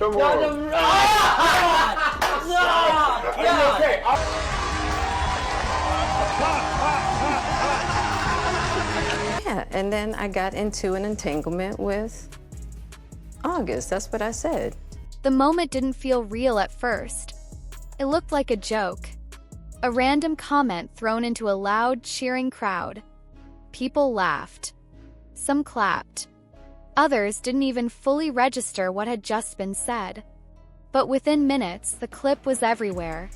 Come No, on. no, no. God. Okay. Yeah, and then I got into an entanglement with August. That's what I said. The moment didn't feel real at first. It looked like a joke. A random comment thrown into a loud, cheering crowd. People laughed. Some clapped. Others didn't even fully register what had just been said. But within minutes, the clip was everywhere.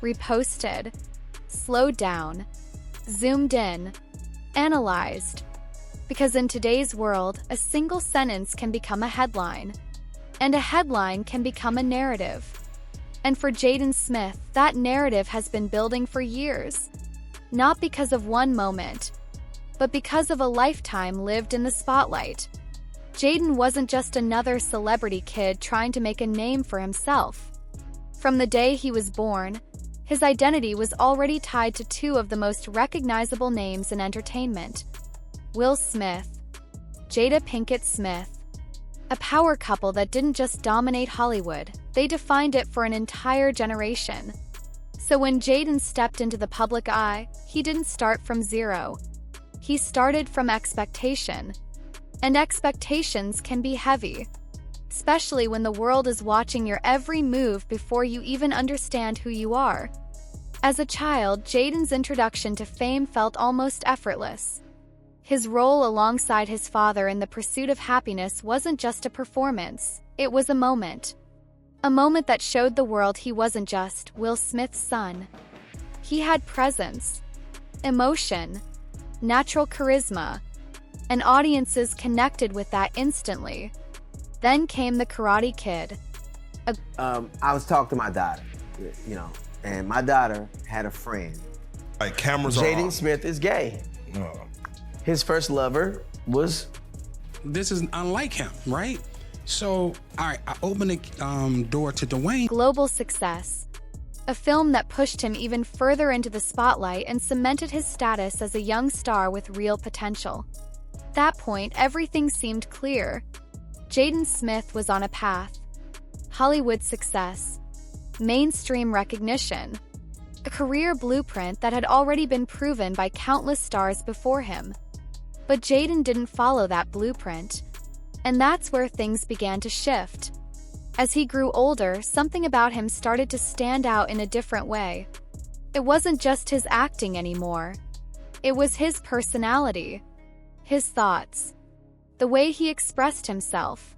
Reposted. Slowed down. Zoomed in. Analyzed. Because in today's world, a single sentence can become a headline. And a headline can become a narrative. And for Jaden Smith, that narrative has been building for years. Not because of one moment, but because of a lifetime lived in the spotlight. Jaden wasn't just another celebrity kid trying to make a name for himself. From the day he was born, his identity was already tied to two of the most recognizable names in entertainment: Will Smith, Jada Pinkett Smith. A power couple that didn't just dominate Hollywood, they defined it for an entire generation. So when Jaden stepped into the public eye, he didn't start from zero. He started from expectation. And expectations can be heavy, especially when the world is watching your every move before you even understand who you are. As a child, Jaden's introduction to fame felt almost effortless. His role alongside his father in the pursuit of happiness wasn't just a performance, it was a moment. A moment that showed the world he wasn't just Will Smith's son. He had presence, emotion, natural charisma, and audiences connected with that instantly. Then came the Karate Kid. I was talking to my daughter, and my daughter had a friend. Like cameras are on. Jaden Smith is gay. Oh. His first lover was... This is unlike him, right? So, all right, I opened the door to Dwayne. Global success. A film that pushed him even further into the spotlight and cemented his status as a young star with real potential. At that point, everything seemed clear. Jaden Smith was on a path. Hollywood success. Mainstream recognition. A career blueprint that had already been proven by countless stars before him. But Jaden didn't follow that blueprint. And that's where things began to shift. As he grew older, something about him started to stand out in a different way. It wasn't just his acting anymore. It was his personality. His thoughts. The way he expressed himself.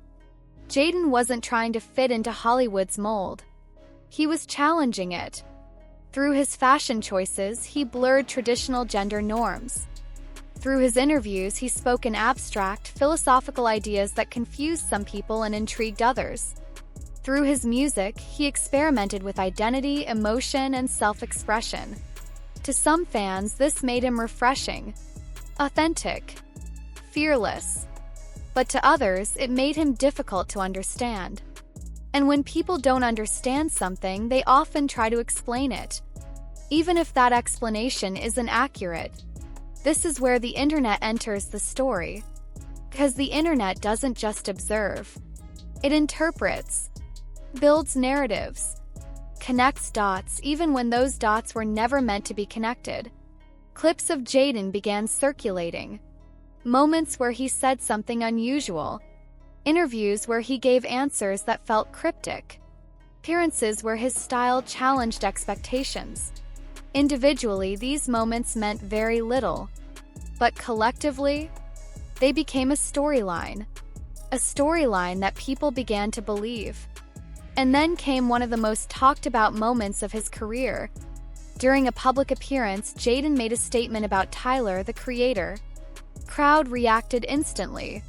Jaden wasn't trying to fit into Hollywood's mold. He was challenging it. Through his fashion choices, he blurred traditional gender norms. Through his interviews, he spoke in abstract, philosophical ideas that confused some people and intrigued others. Through his music, he experimented with identity, emotion, and self-expression. To some fans, this made him refreshing, authentic, fearless. But to others, it made him difficult to understand. And when people don't understand something, they often try to explain it, even if that explanation isn't accurate. This is where the internet enters the story. Because the internet doesn't just observe. It interprets, builds narratives, connects dots even when those dots were never meant to be connected. Clips of Jaden began circulating. Moments where he said something unusual. Interviews where he gave answers that felt cryptic. Appearances where his style challenged expectations. Individually, these moments meant very little. But collectively, they became a storyline. A storyline that people began to believe. And then came one of the most talked about moments of his career. During a public appearance, Jaden made a statement about Tyler, the creator. Crowd reacted instantly.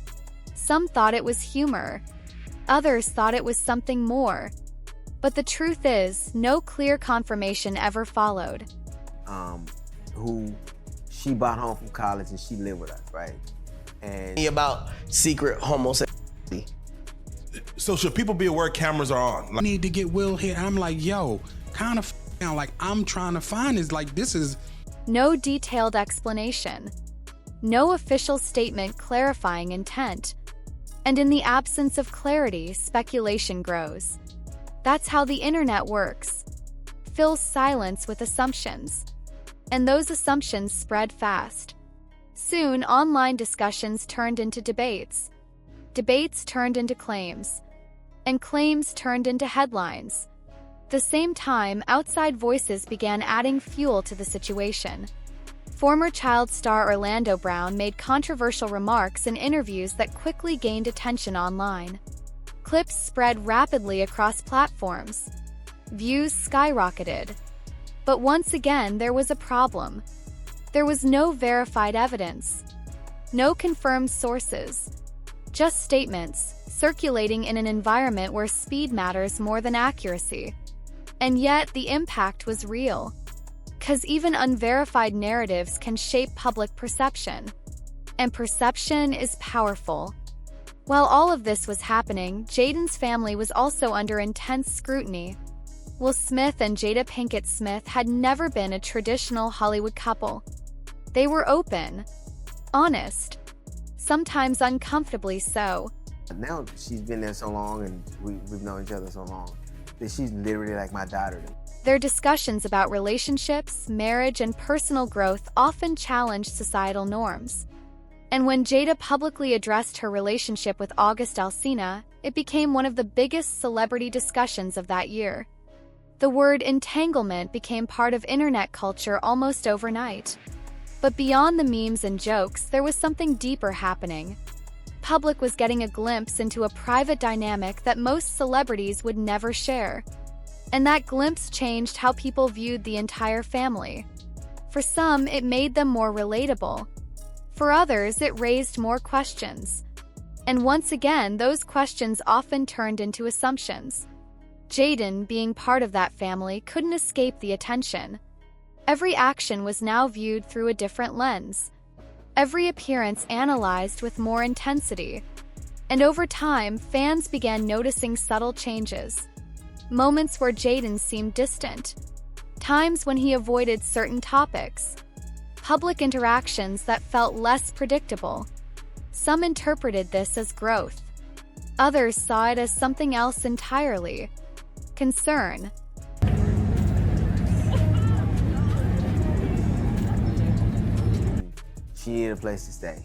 Some thought it was humor. Others thought it was something more. But the truth is, no clear confirmation ever followed. Who she brought home from college and she lived with us, right? And about secret homosexuality. So should people be aware cameras are on? I need to get Will here. I'm like, yo, kind of now, like I'm trying to find is like, this is... No detailed explanation. No official statement clarifying intent. And in the absence of clarity, speculation grows. That's how the internet works. Fills silence with assumptions. And those assumptions spread fast. Soon, online discussions turned into debates. Debates turned into claims. And claims turned into headlines. At the same time, outside voices began adding fuel to the situation. Former child star Orlando Brown made controversial remarks in interviews that quickly gained attention online. Clips spread rapidly across platforms. Views skyrocketed. But once again, there was a problem. There was no verified evidence. No confirmed sources. Just statements, circulating in an environment where speed matters more than accuracy. And yet, the impact was real. 'Cause even unverified narratives can shape public perception. And perception is powerful. While all of this was happening, Jaden's family was also under intense scrutiny. Will Smith and Jada Pinkett Smith had never been a traditional Hollywood couple. They were open, honest, sometimes uncomfortably so. Now she's been there so long and we've known each other so long that she's literally like my daughter. Their discussions about relationships, marriage, and personal growth often challenged societal norms. And when Jada publicly addressed her relationship with August Alsina, it became one of the biggest celebrity discussions of that year. The word entanglement became part of internet culture almost overnight. But beyond the memes and jokes, there was something deeper happening. Public was getting a glimpse into a private dynamic that most celebrities would never share. And that glimpse changed how people viewed the entire family. For some, it made them more relatable. For others, it raised more questions. And once again, those questions often turned into assumptions. Jaden, being part of that family, couldn't escape the attention. Every action was now viewed through a different lens. Every appearance analyzed with more intensity. And over time, fans began noticing subtle changes. Moments where Jaden seemed distant. Times when he avoided certain topics. Public interactions that felt less predictable. Some interpreted this as growth. Others saw it as something else entirely. Concern. She needed a place to stay.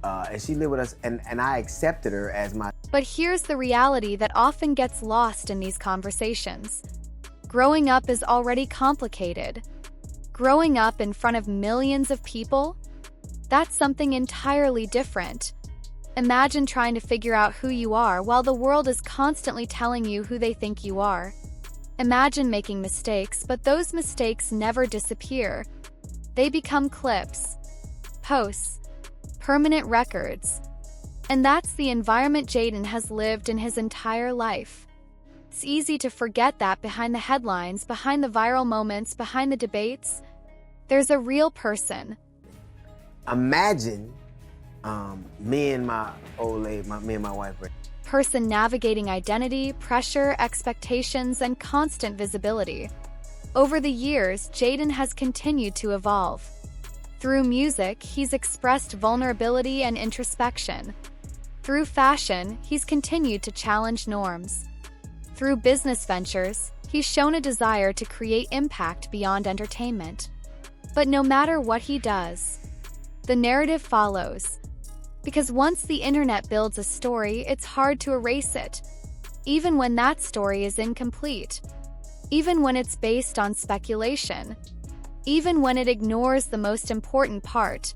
And she lived with us, and I accepted her as my... But here's the reality that often gets lost in these conversations. Growing up is already complicated. Growing up in front of millions of people? That's something entirely different. Imagine trying to figure out who you are while the world is constantly telling you who they think you are. Imagine making mistakes, but those mistakes never disappear. They become clips, posts, permanent records. And that's the environment Jaden has lived in his entire life. It's easy to forget that behind the headlines, behind the viral moments, behind the debates, there's a real person. Imagine me and my old lady, me and my wife. Person navigating identity, pressure, expectations, and constant visibility. Over the years, Jaden has continued to evolve. Through music, he's expressed vulnerability and introspection. Through fashion, he's continued to challenge norms. Through business ventures, he's shown a desire to create impact beyond entertainment. But no matter what he does, the narrative follows. Because once the internet builds a story, it's hard to erase it, even when that story is incomplete, even when it's based on speculation, even when it ignores the most important part,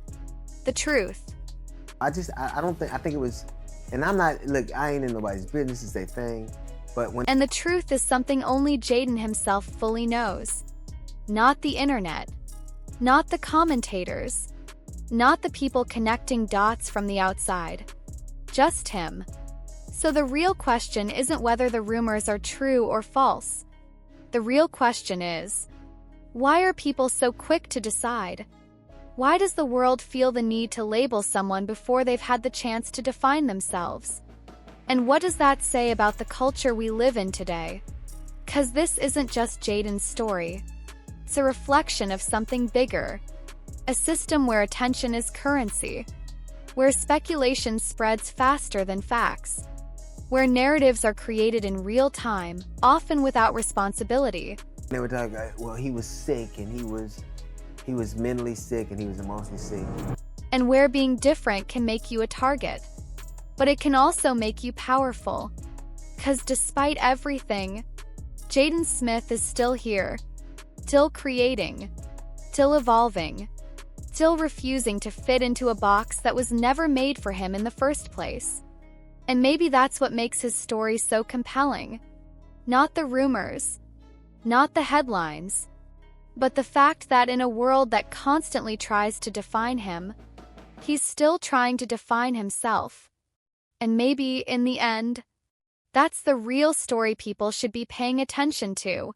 the truth. I think it was, and I'm not, look, I ain't in nobody's business, it's their thing, but when... And the truth is something only Jaden himself fully knows. Not the internet, not the commentators, not the people connecting dots from the outside. Just him. So the real question isn't whether the rumors are true or false. The real question is, why are people so quick to decide? Why does the world feel the need to label someone before they've had the chance to define themselves? And what does that say about the culture we live in today? 'Cause this isn't just Jaden's story. It's a reflection of something bigger. A system where attention is currency. where speculation spreads faster than facts, where narratives are created in real time, often without responsibility. They were talking, well, he was sick and he was mentally sick and he was emotionally sick. And where being different can make you a target, but it can also make you powerful. 'Cause despite everything, Jaden Smith is still here, still creating, still evolving, still refusing to fit into a box that was never made for him in the first place. And maybe that's what makes his story so compelling. Not the rumors, not the headlines, but the fact that in a world that constantly tries to define him, he's still trying to define himself. And maybe, in the end, that's the real story people should be paying attention to.